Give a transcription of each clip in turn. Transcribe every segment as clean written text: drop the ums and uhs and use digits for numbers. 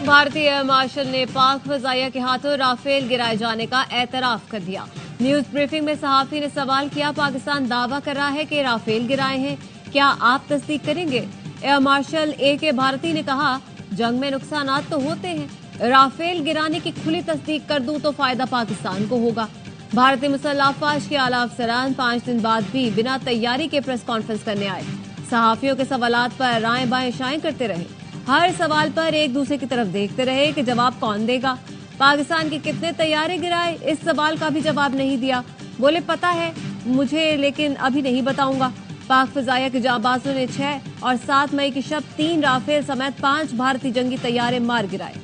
भारतीय air marshal ने पाक फजाइया के हाथों राफेल गिराए जाने का एतराफ कर दिया। न्यूज ब्रीफिंग में सहाफी ने सवाल किया, पाकिस्तान दावा कर रहा है कि राफेल गिराए हैं, क्या आप तस्दीक करेंगे? Air marshal A.K. भारती ने कहा, जंग में नुकसानात तो होते हैं, राफेल गिराने की खुली तस्दीक कर दूं तो फायदा पाकिस्तान को होगा। भारतीय मुसल्लह अफवाज के आला अफसरान 5 दिन बाद भी बिना तैयारी के प्रेस कॉन्फ्रेंस करने आए। सहाफियों के सवालात पर राएं बाएं शाएं करते रहे। हर सवाल पर एक दूसरे की तरफ देखते रहे कि जवाब कौन देगा। पाकिस्तान के कितने तैयारे गिराए, इस सवाल का भी जवाब नहीं दिया। बोले पता है मुझे, लेकिन अभी नहीं बताऊंगा। पाक फजाइया के जांबाजों ने 6 और 7 मई की शब 3 राफेल समेत 5 भारतीय जंगी तैयारे मार गिराए।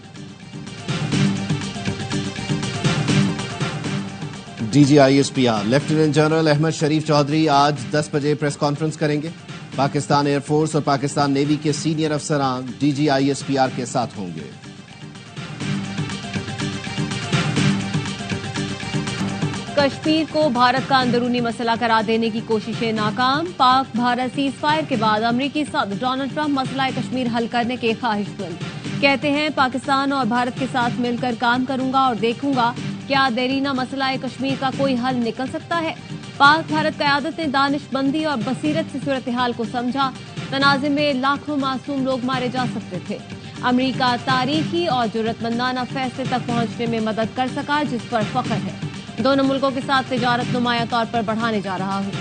DGISPR लेफ्टिनेंट जनरल अहमद शरीफ चौधरी आज 10 बजे प्रेस कॉन्फ्रेंस करेंगे। पाकिस्तान एयरफोर्स और पाकिस्तान नेवी के सीनियर अफसरान DGISPR के साथ होंगे। कश्मीर को भारत का अंदरूनी मसला करार देने की कोशिशें नाकाम। पाक भारत सीज फायर के बाद अमरीकी सदर डोनाल्ड ट्रंप मसला कश्मीर हल करने के ख्वाहिशमंद। कहते हैं पाकिस्तान और भारत के साथ मिलकर काम करूंगा और देखूंगा क्या देरीना मसला कश्मीर का कोई हल निकल सकता है। पाक भारत क़यादत ने दानिशमंदी और बसीरत से सूरत हाल को समझा। तनाज़े में लाखों मासूम लोग मारे जा सकते थे। अमरीका तारीखी और जुर्रतमंदाना फैसले तक पहुंचने में मदद कर सका, जिस पर फख्र है। दोनों मुल्कों के साथ तिजारत नुमाया तौर पर बढ़ाने जा रहा हूं।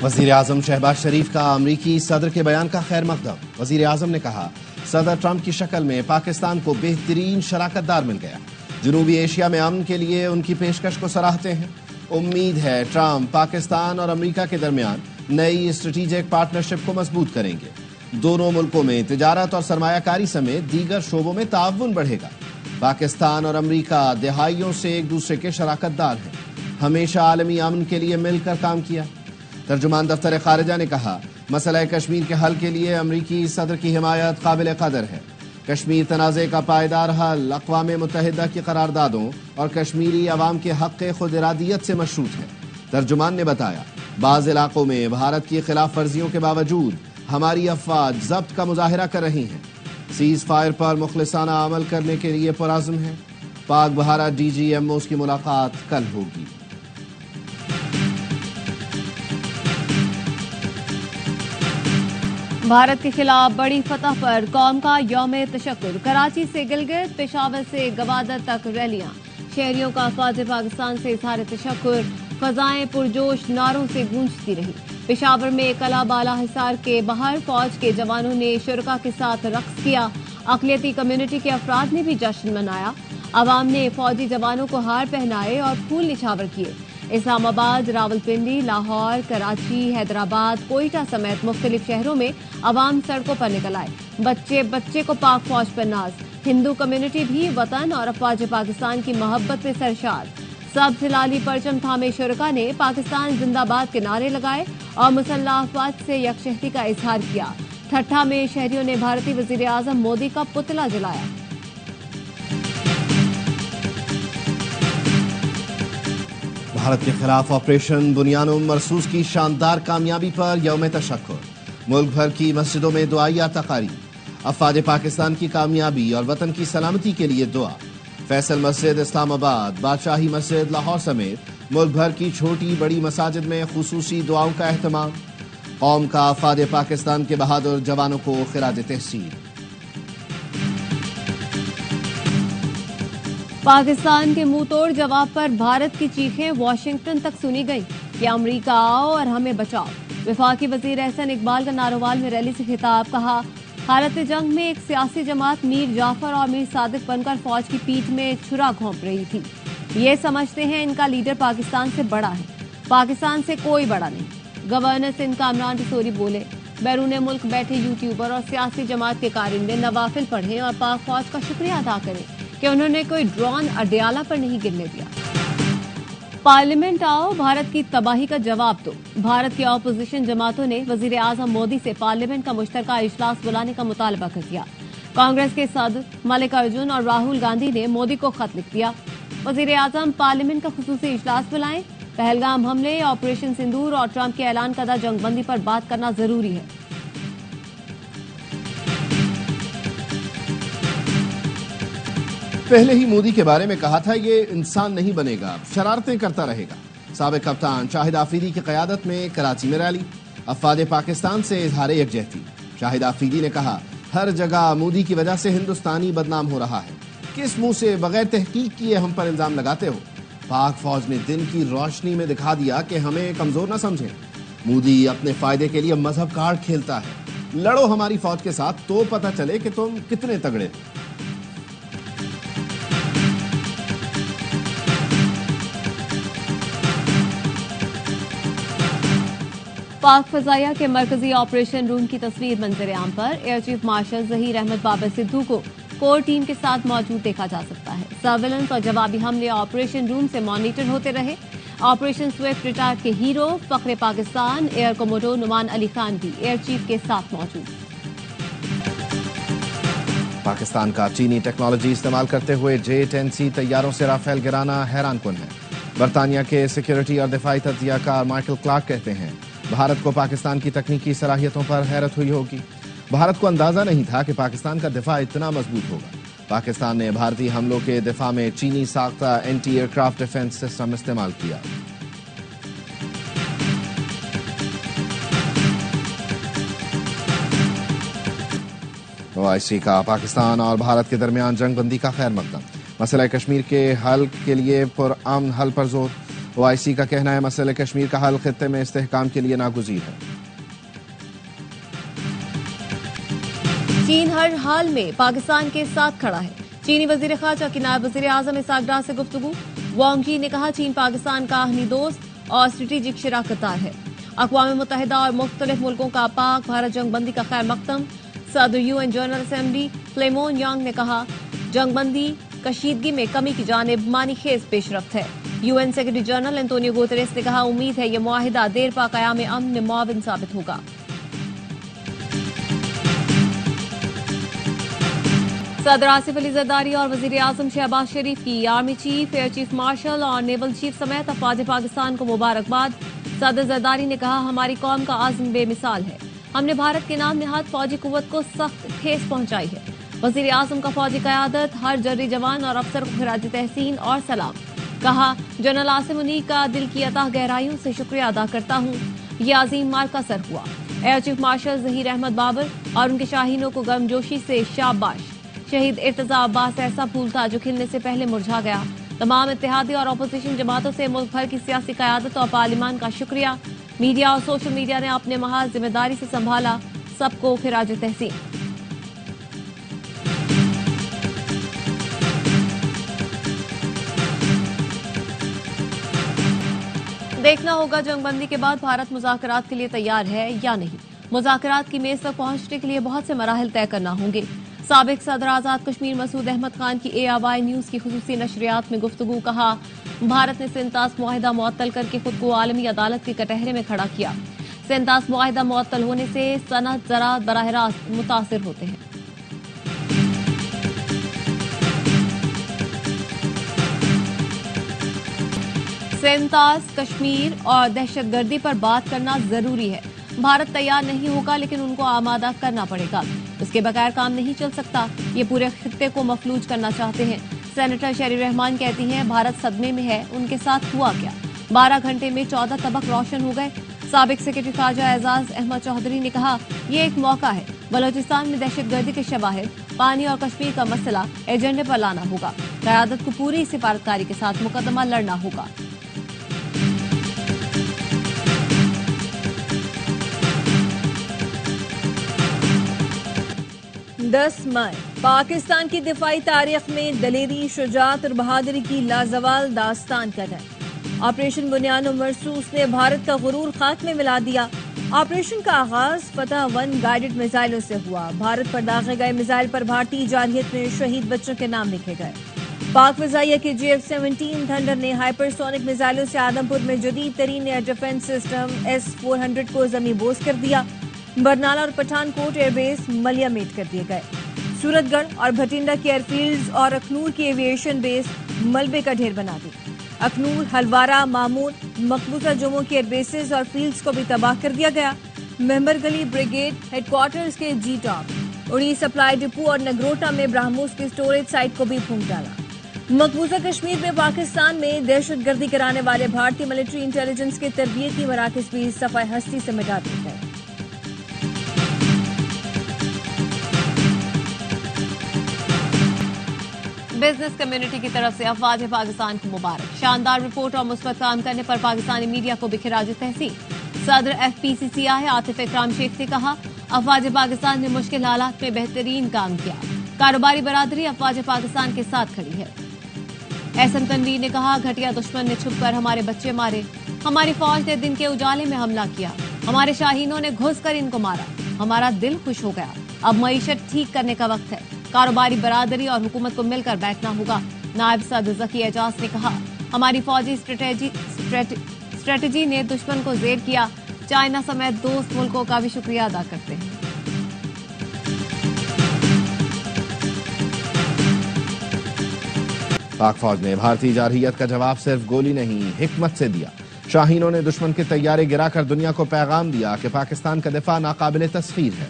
वजीर आजम शहबाज शरीफ का अमरीकी सदर के बयान का खैर मकदम। वजीर आजम ने कहा, सदर ट्रंप की शक्ल में पाकिस्तान को बेहतरीन शराकतदार मिल गया। जनूबी एशिया में अमन के लिए उनकी पेशकश को सराहते हैं। उम्मीद है ट्रंप पाकिस्तान और अमरीका के दरमियान नई स्ट्रेटेजिक पार्टनरशिप को मजबूत करेंगे। दोनों मुल्कों में तिजारत और सरमायाकारी समेत दीगर शोबों में ताउन बढ़ेगा। पाकिस्तान और अमरीका दहाइयों से एक दूसरे के शराकतदार हैं। हमेशा आलमी अमन के लिए मिलकर काम किया। तर्जुमान दफ्तर खारिजा ने कहा, मसला कश्मीर के हल के लिए अमरीकी सदर की हिमायत काबिल कदर है। कश्मीर तनाज़े का पायदार हल अक़वाम मुत्तहिदा की करारदादों और कश्मीरी अवाम के हक़ खुद इरादियत से मशरूत है। तर्जुमान ने बताया, बाज़ इलाकों में भारत की खिलाफ वर्जियों के बावजूद हमारी अफवाज ज़ब्त का मुजाहिरा कर रही हैं। सीज फायर पर मुखलिसाना अमल करने के लिए पुरअज़्म है। पाक भारत DGMOs की मुलाकात कल होगी। भारत के खिलाफ बड़ी फतह पर कौम का यौम तशक्कुर। कराची से गिलगित, पेशावर से गवादर तक रैलियां। शहरियों का अफवाज पाकिस्तान से इज़हार तशक्कुर। फजाएं पुरजोश नारों से गूंजती रही। पेशावर में कला बाला हिसार के बाहर फौज के जवानों ने शुरका के साथ रक्स किया। अक़लियती कम्युनिटी के अफराद ने भी जश्न मनाया। अवाम ने फौजी जवानों को हार पहनाए और फूल निछावर किए। इस्लामाबाद, रावलपिंडी, लाहौर, कराची, हैदराबाद, कोयटा समेत मुख्तलिफ शहरों में अवाम सड़कों पर निकल आए। बच्चे बच्चे को पाक फौज पर नाज। हिंदू कम्युनिटी भी वतन और अफवाज पाकिस्तान की मोहब्बत में सरशार। सब्ज़ हिलाली परचम थामे शुरका ने पाकिस्तान जिंदाबाद के नारे लगाए और मुसल्लह अफवाज से यकजहती का इजहार किया। ठट्ठा में शहरियों ने भारतीय वज़ीर आज़म मोदी का पुतला जलाया। भारत के खिलाफ ऑपरेशन बुनियानो मरसूस की शानदार कामयाबी पर यौम तशक्कुर। मुल्क भर की मस्जिदों में दुआया तकारीब। अफवाज पाकिस्तान की कामयाबी और वतन की सलामती के लिए दुआ। फैसल मस्जिद इस्लामाबाद, बादशाही मस्जिद लाहौर समेत मुल्क भर की छोटी बड़ी मसाजिद में खुसूसी दुआओं का एहतमाम। कौम का अफवाज पाकिस्तान के बहादुर जवानों को खिराज तहसीन। पाकिस्तान के मुंह तोड़ जवाब पर भारत की चीखें वाशिंगटन तक सुनी गई कि अमरीका आओ और हमें बचाओ। वफाकी वजीर एहसन इकबाल का नारोवाल में रैली से खिताब। कहा, हालत जंग में एक सियासी जमात मीर जाफर और मीर सादिक बनकर फौज की पीठ में छुरा घोंप रही थी। ये समझते हैं इनका लीडर पाकिस्तान से बड़ा है। पाकिस्तान से कोई बड़ा नहीं। गवर्नर सिंध कामरान रसूरी बोले, बैरून मुल्क बैठे यूट्यूबर और सियासी जमात के कारिंदे नवाफिल पढ़ें और पाक फौज का शुक्रिया अदा करें कि उन्होंने कोई ड्रोन अडयाला पर नहीं गिरने दिया। पार्लियामेंट आओ, भारत की तबाही का जवाब दो। भारत की अपोजिशन जमातों ने वजीर आजम मोदी से पार्लियामेंट का मुश्तरका इजलास बुलाने का मुतालबा कर दिया। कांग्रेस के सदर मल्लिकार्जुन और राहुल गांधी ने मोदी को खत लिख दिया। वजीर आजम पार्लियामेंट का खुसूसी इजलास बुलाएं, पहलगाम हमले, ऑपरेशन सिंदूर और ट्रंप के ऐलान करदा जंगबंदी पर बात करना जरूरी है। पहले ही मोदी के बारे में कहा था ये इंसान नहीं बनेगा, शरारतें करता रहेगा। साबिक कप्तान शाहिद आफरीदी की क़यादत में कराची में रैली, अफवाज पाकिस्तान से इजहार यकजहती। शाहिद आफरीदी ने कहा हर जगह मोदी की वजह से हिंदुस्तानी बदनाम हो रहा है, किस मुंह से बगैर तहकीक किए हम पर इल्जाम लगाते हो। पाक फौज ने दिन की रोशनी में दिखा दिया कि हमें कमजोर न समझें। मोदी अपने फायदे के लिए मजहब कार्ड खेलता है। लड़ो हमारी फौज के साथ तो पता चले कि तुम कितने तगड़े हो। पाक फजाइया के मरकजी ऑपरेशन रूम की तस्वीर मंजर आम पर air chief marshal Zaheer Ahmed Babar Sidhu को कोर टीम के साथ मौजूद देखा जा सकता है। सर्विलेंस और जवाबी हमले ऑपरेशन रूम से मॉनिटर होते रहे। ऑपरेशन स्विफ्ट रिटार्ट के हीरो फखरे पाकिस्तान एयर कोमोडोर नुमान अली खान भी एयर चीफ के साथ मौजूद। पाकिस्तान का चीनी टेक्नोलॉजी इस्तेमाल करते हुए J-10C तैयारों से राफेल गिराना हैरान कुन है। बरतानिया के सिक्योरिटी और दिफाई तज्जियाकार माइकल क्लार्क कहते हैं भारत को पाकिस्तान की तकनीकी सलाहियतों पर हैरत हुई होगी। भारत को अंदाजा नहीं था कि पाकिस्तान का दिफा इतना मजबूत होगा। पाकिस्तान ने भारतीय हमलों के दिफा में चीनी साख्ता एंटी एयरक्राफ्ट डिफेंस सिस्टम इस्तेमाल किया। OIC का पाकिस्तान और भारत के दरमियान जंगबंदी का खैर मकदम, मसला कश्मीर के हल के लिए पुरअमन हल पर जोर। OIC का कहना है मसले कश्मीर का हल खित्ते में इस्तेहकाम के लिए नागुज़ीर है। चीन हर हाल में पाकिस्तान के साथ खड़ा है। चीनी वजीर खारजा की नायब वजीर आजम इसाक डार से गुफ्तगू। वांग जी ने कहा चीन पाकिस्तान का आहनी दोस्त और स्ट्रेटेजिक शराकतदार है। अक़वाम मुत्तहिदा और मुख्तलिफ मुल्कों का पाक भारत जंगबंदी का खैर मकदम। सदर UN जनरल असेंबली फ्लेमोन यांग ने कहा जंगबंदी कशीदगी में कमी की जानिब मानी खेज पेशरफ्त है। UN secretary general Antonio Guterres ने कहा उम्मीद है यह मुआहिदा देर पा क़याम अमन में मुआविन साबित होगा। सदर आसिफ अली जरदारी और वजीर आजम शहबाज शरीफ की army chief, air chief martial और नेवल चीफ समेत अफवाज पाकिस्तान को मुबारकबाद। सदर जरदारी ने कहा हमारी कौम का आज़म बेमिसाल है, हमने भारत के नाम निहाद फौजी कुव्वत को सख्त ठेस पहुंचाई है। वजीर आजम का फौजी क़यादत हर जर्री जवान और अफसर को खिराज तहसीन और सलाम। कहा जनरल आसिम मुनीर का दिल की अताह गहराइयों से शुक्रिया अदा करता हूँ, ये अजीम मार्का सर हुआ। Air chief marshal Zaheer Ahmed Babar और उनके शाहीनों को गर्मजोशी से शाबाश। शहीद इर्तजा अब्बास ऐसा फूल था जो खिलने से पहले मुरझा गया। तमाम इत्तेहादी और अपोजिशन जमातों से मुल्क भर की सियासी क़यादत और पार्लिमान का शुक्रिया। मीडिया और सोशल मीडिया ने अपने महाज जिम्मेदारी से संभाला, सबको खिराज तहसीन। देखना होगा जंगबंदी के बाद भारत मुज़ाकरात के लिए तैयार है या नहीं। मुज़ाकरात की मेज तक पहुंचने के लिए बहुत से मराहिल तय करना होंगे। साबिक सदर आजाद कश्मीर मसूद अहमद खान की ARY न्यूज की खुसूसी नशरियात में गुफ्तगू। कहा भारत ने सेंतास मुआहिदा मुअत्तल करके खुद को आलमी अदालत के कटहरे में खड़ा किया। सेंतास मुआहिदा मुअत्तल होने से सनअत ज़राअत बराह रास्त मुतासिर होते हैं। सेंतास कश्मीर और दहशतगर्दी पर बात करना जरूरी है। भारत तैयार नहीं होगा लेकिन उनको आमादा करना पड़ेगा, उसके बगैर काम नहीं चल सकता। ये पूरे खित्ते को मफलूज करना चाहते हैं। सेनेटर शरी रहमान कहती हैं भारत सदमे में है, उनके साथ हुआ क्या। 12 घंटे में 14 तबक रोशन हो गए। साबिक सेक्रेटरी खारजा एजाज अहमद चौधरी ने कहा ये एक मौका है, बलोचिस्तान में दहशतगर्दी के शवाहिद, पानी और कश्मीर का मसला एजेंडे पर लाना होगा। क़यादत को पूरी सिफारतकारी के साथ मुकदमा लड़ना होगा। 10 मई पाकिस्तान की दिफाई तारीख में दलेरी, शुजाअत और बहादुरी की लाजवाल दास्तान का है। ऑपरेशन बुनियान मरसूस ने भारत का गुरूर खाक में मिला दिया। ऑपरेशन का आगाज फतह 1 गाइडेड मिसाइलों से हुआ। भारत पर दागे गए मिसाइल पर भारतीय जारहियत में शहीद बच्चों के नाम लिखे गए। पाक फजाइया के JF-17 थंडर ने हाइपरसोनिक मिसाइलों से आदमपुर में जदीद तरीन एयर डिफेंस सिस्टम S-400 को जमी बोझ कर दिया। बरनाला और पठानकोट एयरबेस मलियामेट कर दिए गए। सूरतगढ़ और भटिंडा के एयरफील्ड्स और अखनूर की एविएशन बेस मलबे का ढेर बना दी। اخنور، ہلوارہ، مامون، مقبوضہ جموں کے ایئر بیسز اور فیلڈز کو بھی تباہ کر دیا گیا۔ ممبر گلی بریگیڈ ہیڈ کوارٹرز کے جی ٹاپ، اڑی سپلائی ڈپو اور نگروٹا میں براہموس کی سٹوریج سائٹ کو بھی پھونک ڈالا۔ مقبوضہ کشمیر میں پاکستان میں دہشت گردی کرانے والے بھارتی ملٹری انٹیلیجنس کے تربیتی مراکز بھی صفحہ ہستی سے مٹا دیے گئے۔ بزنس کمیونٹی کی طرف سے افواج پاکستان کو مبارک، شاندار رپورٹ اور مثبت کام کرنے پر پاکستانی میڈیا کو بھی خراج تحسین۔ صدر ایف پی سی سی آئی عاطف اکرام شیخ نے کہا، افواج پاکستان نے مشکل حالات میں بہترین کام کیا، کاروباری برادری افواج پاکستان کے ساتھ کھڑی ہے۔ احسن تنویر نے کہا، گھٹیا دشمن نے چھپ کر ہمارے بچے مارے، ہماری فوج نے دن کے اجالے میں حملہ کیا، ہمارے شاہینوں نے گھس کر ان کو مارا، ہمارا دل خوش ہو گیا۔ اب معیشت ٹھیک کرنے کا وقت ہے، کاروباری برادری اور حکومت کو مل کر بیٹھنا ہوگا۔ نائب صدر ذکی اعجاز نے کہا، ہماری فوجی اسٹریٹجی نے دشمن کو زیر کیا، چائنا سمیت دوست ملکوں کا بھی شکریہ ادا کرتے ہیں۔ پاک فوج نے بھارتی جارحیت کا جواب صرف گولی نہیں، حکمت سے دیا۔ شاہینوں نے دشمن کے طیارے گرا کر دنیا کو پیغام دیا کہ پاکستان کا دفاع ناقابل تسخیر ہے۔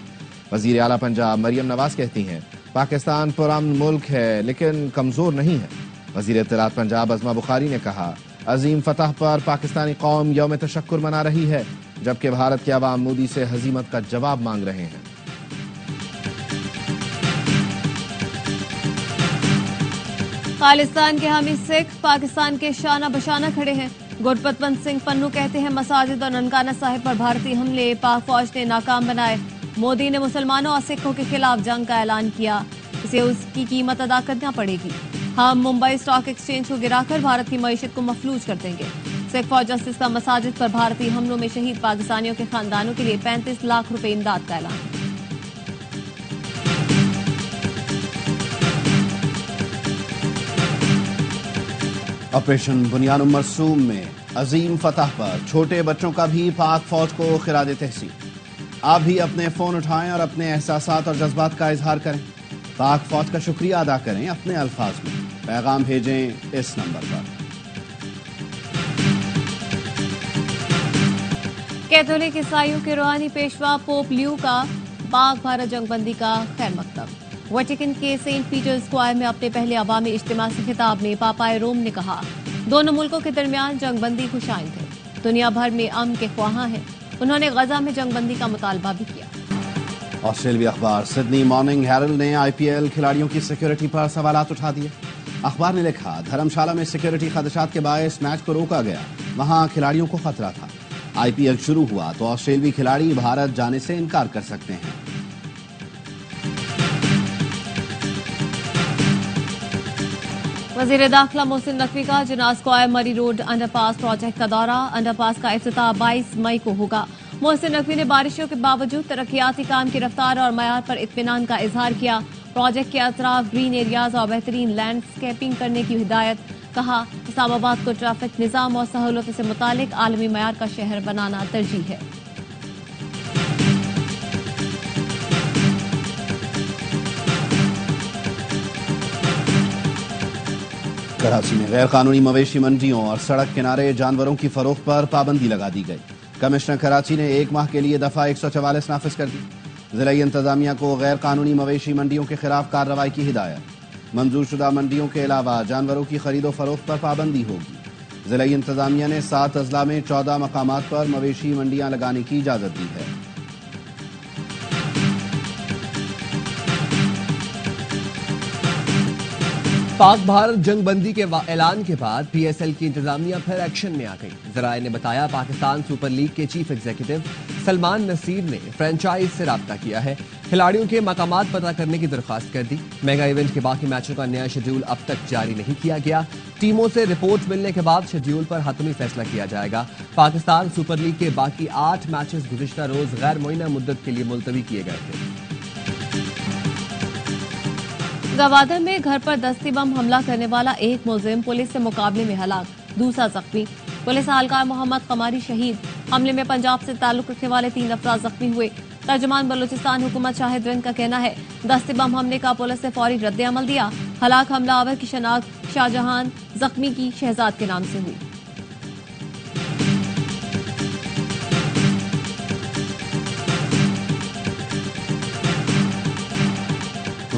وزیر اعلیٰ پنجاب مریم نواز کہتی ہیں، پاکستان پرامن ملک ہے لیکن کمزور نہیں ہے۔ وزیر اطلاعات پنجاب عظمہ بخاری نے کہا، عظیم فتح پر پاکستانی قوم یوم تشکر منا رہی ہے، جبکہ بھارت کے عوام مودی سے ہزیمت کا جواب مانگ رہے ہیں۔ خالصتان کے حامی سکھ پاکستان کے شانہ بشانہ کھڑے ہیں۔ گرپتونت سنگھ پنو کہتے ہیں، مساجد اور ننکانہ صاحب پر بھارتی حملے پاک فوج نے ناکام بنائے۔ مودی نے مسلمانوں اور سکھوں کے خلاف جنگ کا اعلان کیا، اسے اس کی قیمت ادا کرنا پڑے گی۔ ہم ممبئی اسٹاک ایکسچینج کو گرا کر بھارت کی معیشت کو مفلوج کر دیں گے۔ سکھ فار جسٹس کا مساجد پر بھارتی حملوں میں شہید پاکستانیوں کے خاندانوں کے لیے 35 لاکھ روپے امداد کا اعلان۔ آپریشن بنیان مرسوم میں عظیم فتح پر چھوٹے بچوں کا بھی پاک فوج کو خراج تحسین۔ آپ بھی اپنے فون اٹھائیں اور اپنے احساسات اور جذبات کا اظہار کریں، پاک فوج کا شکریہ ادا کریں، اپنے الفاظ میں پیغام بھیجیں اس نمبر پر۔ کیتھولک عیسائیوں کے روحانی پیشوا پوپ لیو کا پاک بھارت جنگ بندی کا خیر مقدم۔ ویٹیکن کے سینٹ پیٹر اسکوائر میں اپنے پہلے عوامی اجتماع سے خطاب میں پاپائے روم نے کہا، دونوں ملکوں کے درمیان جنگ بندی خوشائند ہے، دنیا بھر میں امن کے خواہاں ہیں۔ انہوں نے غزہ میں جنگ بندی کا مطالبہ بھی کیا۔ آسٹریلوی اخبار سڈنی مارننگ ہیرلڈ نے آئی پی ایل کھلاڑیوں کی سیکیورٹی پر سوالات اٹھا دیے۔ اخبار نے لکھا، دھرم شالہ میں سیکیورٹی خدشات کے باعث میچ کو روکا گیا، وہاں کھلاڑیوں کو خطرہ تھا۔ آئی پی ایل شروع ہوا تو آسٹریلوی کھلاڑی بھارت جانے سے انکار کر سکتے ہیں۔ وزیر داخلہ محسن نقوی کا جناح اسکوائر مری روڈ انڈر پاس پروجیکٹ کا دورہ۔ انڈر پاس کا افتتاح 22 مئی کو ہوگا۔ محسن نقوی نے بارشوں کے باوجود ترقیاتی کام کی رفتار اور معیار پر اطمینان کا اظہار کیا۔ پروجیکٹ کے اطراف گرین ایریاز اور بہترین لینڈ اسکیپنگ کرنے کی ہدایت۔ کہا، اسلام آباد کو ٹریفک نظام اور سہولتوں سے متعلق عالمی معیار کا شہر بنانا ترجیح ہے۔ کراچی میں غیر قانونی مویشی منڈیوں اور سڑک کنارے جانوروں کی فروخت پر پابندی لگا دی گئی۔ کمشنر کراچی نے 1 ماہ کے لیے دفعہ 144 نافذ کر دی۔ ضلعی انتظامیہ کو غیر قانونی مویشی منڈیوں کے خلاف کارروائی کی ہدایت۔ منظور شدہ منڈیوں کے علاوہ جانوروں کی خرید و فروخت پر پابندی ہوگی۔ ضلعی انتظامیہ نے 7 اضلاع میں 14 مقامات پر مویشی منڈیاں لگانے کی اجازت دی ہے۔ پاک بھارت جنگ بندی کے اعلان کے بعد پی ایس ایل کی انتظامیہ پھر ایکشن میں آ گئی۔ ذرائع نے بتایا، پاکستان سپر لیگ کے چیف ایگزیکٹو سلمان نصیر نے فرنچائز سے رابطہ کیا ہے، کھلاڑیوں کے مقامات پتہ کرنے کی درخواست کر دی۔ میگا ایونٹ کے باقی میچوں کا نیا شیڈول اب تک جاری نہیں کیا گیا۔ ٹیموں سے رپورٹ ملنے کے بعد شیڈول پر حتمی فیصلہ کیا جائے گا۔ پاکستان سپر لیگ کے باقی 8 میچز گزشتہ روز غیر معینہ مدت کے لیے ملتوی کیے گئے تھے۔ گوادر میں گھر پر دستی بم حملہ کرنے والا ایک ملزم پولیس سے مقابلے میں ہلاک، دوسرا زخمی۔ پولیس اہلکار محمد قماری شہید۔ حملے میں پنجاب سے تعلق رکھنے والے 3 افراد زخمی ہوئے۔ ترجمان بلوچستان حکومت شاہد رند کا کہنا ہے، دستی بم حملے کا پولیس نے فوری رد عمل دیا۔ हलाक हमलावर की शनाख्त शाहजहान, जख्मी की शहजाद के नाम से हुई।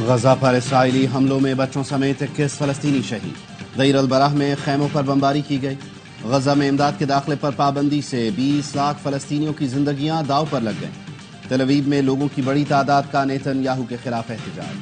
गजा पर इसराइली हमलों में बच्चों समेत 21 फलस्तीनी शहीद। दईर अल बराह में खैमों पर बमबारी की गई। गजा में इमदाद के दाखिले पर पाबंदी से 20 लाख फलस्तीनियों की जिंदगियां दांव पर लग गईं। तेल अवीव में लोगों की बड़ी तादाद का नेतन्याहू के खिलाफ एहतजाज।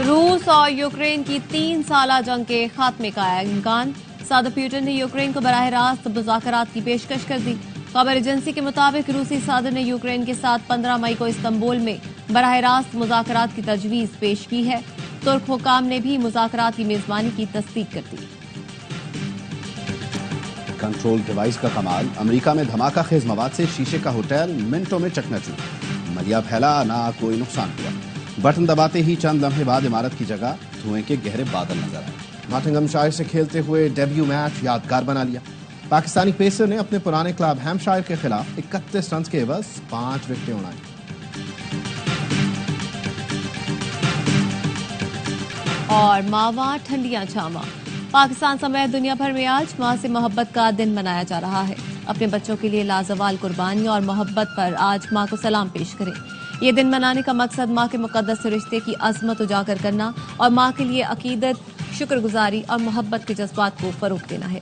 रूस और यूक्रेन की 3 साला जंग के खात्मे का इम्कान। सदर पुतिन ने यूक्रेन को बराह रास्त मुज़ाकरात की पेशकश कर दी। खबर एजेंसी के मुताबिक रूसी सदर ने यूक्रेन के साथ 15 मई को इस्तांबुल में बराह रास्त मुज़ाकरात की तजवीज़ पेश की है। तुर्क हुकाम ने भी मुज़ाकरात की मेजबानी की तस्दीक कर दी। कंट्रोल डिवाइस का कमाल। अमेरिका में धमाका खेज मवाद से शीशे का होटल मिनटों में चकनाचूर। मलिया फैला, ना कोई नुकसान हुआ। बटन दबाते ही चंद लम्हे बाद इमारत की जगह धुएं के गहरे बादल नजर आए। नॉटिंघमशायर से खेलते हुए डेब्यू मैच यादगार बना लिया। पाकिस्तानी पेसर ने अपने पुराने क्लब हैम्पशायर के खिलाफ 31 रन के एवज 5 विकेटें उड़ाई। और मावा ठंडियां छावा। पाकिस्तान समेत दुनिया भर में आज माँ से मोहब्बत का दिन मनाया जा रहा है। अपने बच्चों के लिए लाजवाल कुर्बानी और मोहब्बत पर आज माँ को सलाम पेश करें। ये दिन मनाने का मकसद माँ के मुकद्दस रिश्ते की अजमत उजागर करना और माँ के लिए अकीदत, शुक्रगुजारी और मोहब्बत के जज्बात को फरोग देना है।